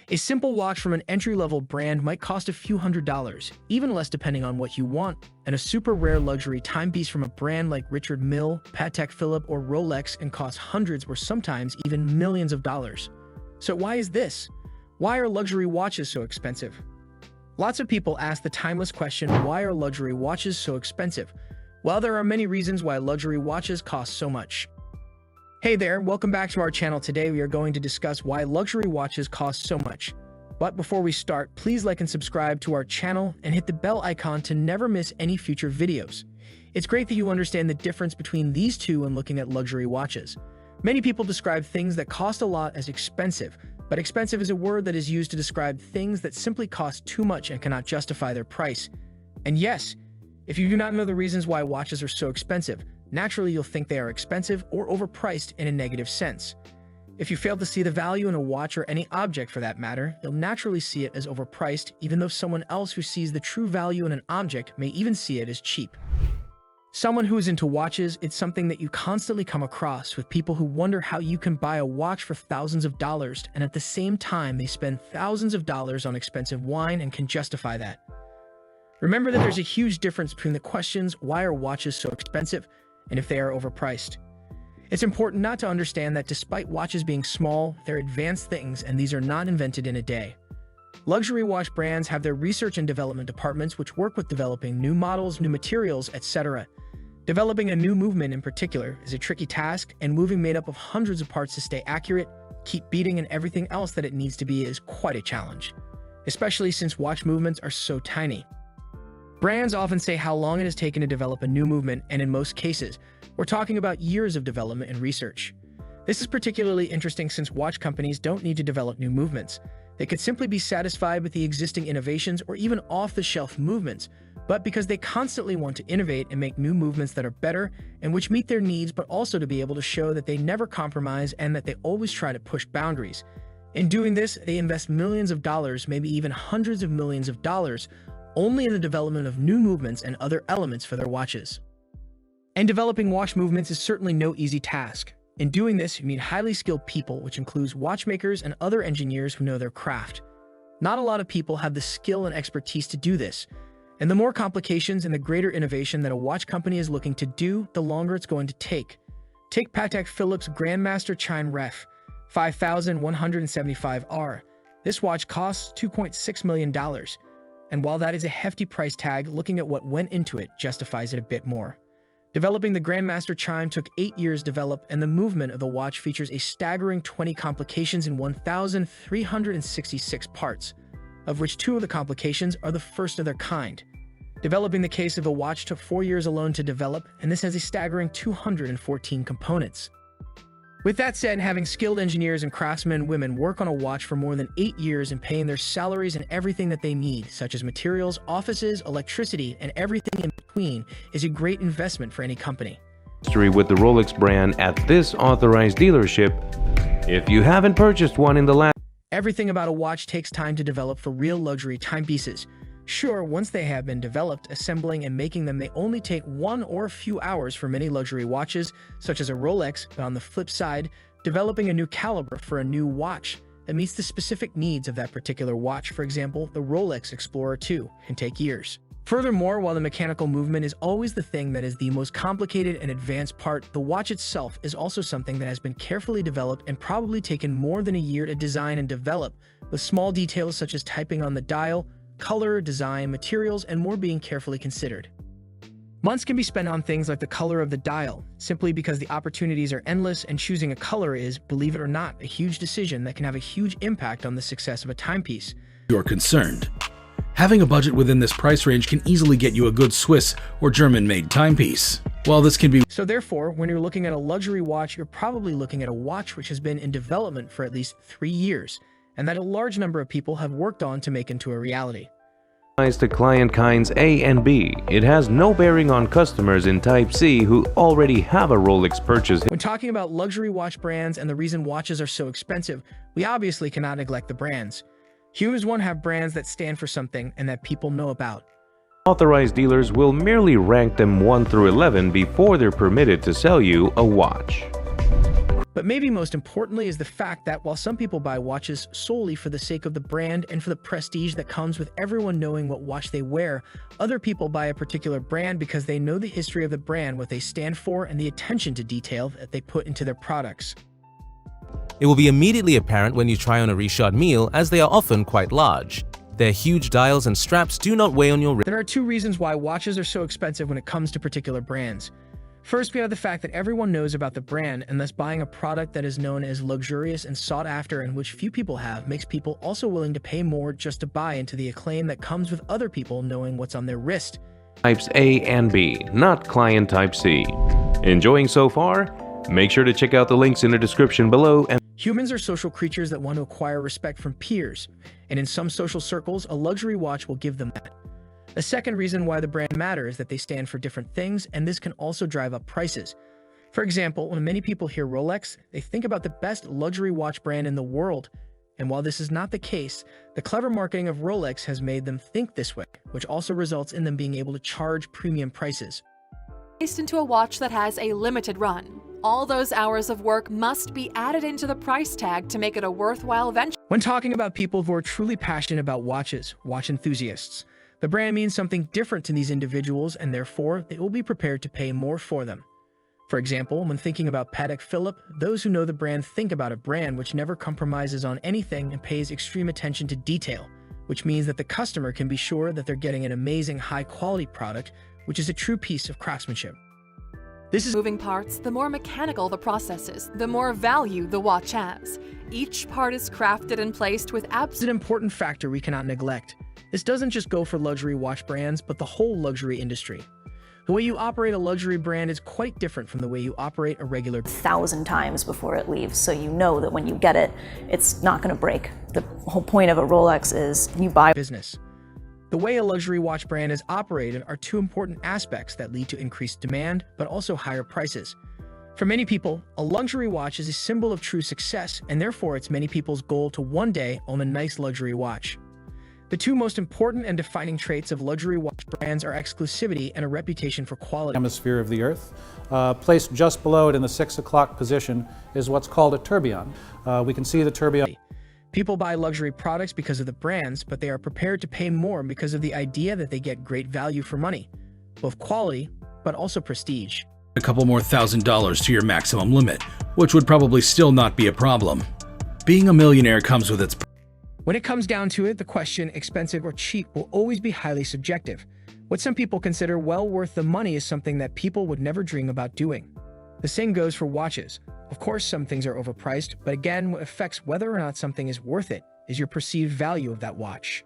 A simple watch from an entry-level brand might cost a few $100s, even less depending on what you want, and a super rare luxury timepiece from a brand like Richard Mille, Patek Philippe, or Rolex can cost hundreds or sometimes even millions of dollars. So why is this? Why are luxury watches so expensive? Lots of people ask the timeless question, why are luxury watches so expensive? Well, there are many reasons why luxury watches cost so much. Hey there, welcome back to our channel. Today we are going to discuss why luxury watches cost so much. But before we start, please like and subscribe to our channel and hit the bell icon to never miss any future videos. It's great that you understand the difference between these two when looking at luxury watches. Many people describe things that cost a lot as expensive, but expensive is a word that is used to describe things that simply cost too much and cannot justify their price. And yes, if you do not know the reasons why watches are so expensive, naturally you'll think they are expensive or overpriced in a negative sense. If you fail to see the value in a watch or any object for that matter, you'll naturally see it as overpriced, even though someone else who sees the true value in an object may even see it as cheap. Someone who is into watches, it's something that you constantly come across with people who wonder how you can buy a watch for thousands of dollars and at the same time they spend thousands of dollars on expensive wine and can justify that. Remember that there's a huge difference between the questions, why are watches so expensive, and if they are overpriced. It's important not to understand that despite watches being small, they're advanced things and these are not invented in a day. Luxury watch brands have their research and development departments which work with developing new models, new materials, etc. Developing a new movement in particular is a tricky task, and moving made up of hundreds of parts to stay accurate, keep beating, and everything else that it needs to be is quite a challenge, especially since watch movements are so tiny. Brands often say how long it has taken to develop a new movement, and in most cases, we're talking about years of development and research. This is particularly interesting since watch companies don't need to develop new movements. They could simply be satisfied with the existing innovations or even off-the-shelf movements, but because they constantly want to innovate and make new movements that are better and which meet their needs, but also to be able to show that they never compromise and that they always try to push boundaries. In doing this, they invest millions of dollars, maybe even hundreds of millions of dollars, only in the development of new movements and other elements for their watches. And developing watch movements is certainly no easy task. In doing this, you need highly skilled people, which includes watchmakers and other engineers who know their craft. Not a lot of people have the skill and expertise to do this, and the more complications and the greater innovation that a watch company is looking to do, the longer it's going to take. Take Patek Philippe's Grandmaster Chine Ref 5175R. This watch costs $2.6 million. And while that is a hefty price tag, looking at what went into it justifies it a bit more. Developing the Grandmaster Chime took 8 years to develop, and the movement of the watch features a staggering 20 complications in 1,366 parts, of which 2 of the complications are the first of their kind. Developing the case of a watch took 4 years alone to develop, and this has a staggering 214 components. With that said, having skilled engineers and craftsmen and women work on a watch for more than 8 years and paying their salaries and everything that they need, such as materials, offices, electricity, and everything in between, is a great investment for any company. History with the Rolex brand at this authorized dealership. If you haven't purchased one in the last... Everything about a watch takes time to develop for real luxury timepieces. Sure, once they have been developed, assembling and making them may only take 1 or a few hours for many luxury watches, such as a Rolex, but on the flip side, developing a new caliber for a new watch that meets the specific needs of that particular watch, for example, the Rolex Explorer 2, can take years. Furthermore, while the mechanical movement is always the thing that is the most complicated and advanced part, the watch itself is also something that has been carefully developed and probably taken more than a year to design and develop, with small details such as typing on the dial, color, design, materials, and more being carefully considered. Months can be spent on things like the color of the dial, simply because the opportunities are endless, and choosing a color is, believe it or not, a huge decision that can have a huge impact on the success of a timepiece. You're concerned. Having a budget within this price range can easily get you a good Swiss or German-made timepiece. While this can be... So therefore, when you're looking at a luxury watch, you're probably looking at a watch which has been in development for at least 3 years, and that a large number of people have worked on to make into a reality. To client kinds A and B, it has no bearing on customers in Type C who already have a Rolex purchase. When talking about luxury watch brands and the reason watches are so expensive, we obviously cannot neglect the brands. Humans want to have brands that stand for something and that people know about. Authorized dealers will merely rank them 1 through 11 before they're permitted to sell you a watch. But maybe most importantly is the fact that while some people buy watches solely for the sake of the brand and for the prestige that comes with everyone knowing what watch they wear, other people buy a particular brand because they know the history of the brand, what they stand for, and the attention to detail that they put into their products. It will be immediately apparent when you try on a reshod meal, as they are often quite large. Their huge dials and straps do not weigh on your wrist. There are two reasons why watches are so expensive when it comes to particular brands. First, we have the fact that everyone knows about the brand, and thus buying a product that is known as luxurious and sought after and which few people have makes people also willing to pay more just to buy into the acclaim that comes with other people knowing what's on their wrist. Types A and B, not client type C. Enjoying so far? Make sure to check out the links in the description below. And Humans are social creatures that want to acquire respect from peers, and in some social circles, a luxury watch will give them that. The second reason why the brand matters is that they stand for different things, and this can also drive up prices. For example, when many people hear Rolex, they think about the best luxury watch brand in the world. And while this is not the case, the clever marketing of Rolex has made them think this way, which also results in them being able to charge premium prices. Placed into a watch that has a limited run. All those hours of work must be added into the price tag to make it a worthwhile venture. When talking about people who are truly passionate about watches, watch enthusiasts, the brand means something different to these individuals, and therefore they will be prepared to pay more for them. For example, when thinking about Patek Philippe, those who know the brand think about a brand which never compromises on anything and pays extreme attention to detail, which means that the customer can be sure that they're getting an amazing high-quality product, which is a true piece of craftsmanship. This is Moving parts, the more mechanical the process is, the more value the watch has. Each part is crafted and placed with an important factor we cannot neglect. This doesn't just go for luxury watch brands, but the whole luxury industry. The way you operate a luxury brand is quite different from the way you operate a regular 1,000 times before it leaves, so you know that when you get it, it's not going to break. The whole point of a Rolex is you buy business. The way a luxury watch brand is operated are two important aspects that lead to increased demand, but also higher prices. For many people, a luxury watch is a symbol of true success, and therefore it's many people's goal to one day own a nice luxury watch. The two most important and defining traits of luxury watch brands are exclusivity and a reputation for quality. Hemisphere of the Earth. Placed just below it in the 6 o'clock position is what's called a tourbillon. We can see the tourbillon. People buy luxury products because of the brands, but they are prepared to pay more because of the idea that they get great value for money, both quality, but also prestige. A couple more $1,000 to your maximum limit, which would probably still not be a problem. Being a millionaire comes with its When it comes down to it, the question, expensive or cheap, will always be highly subjective. What some people consider well worth the money is something that people would never dream about doing. The same goes for watches. Of course, some things are overpriced, but again, what affects whether or not something is worth it is your perceived value of that watch.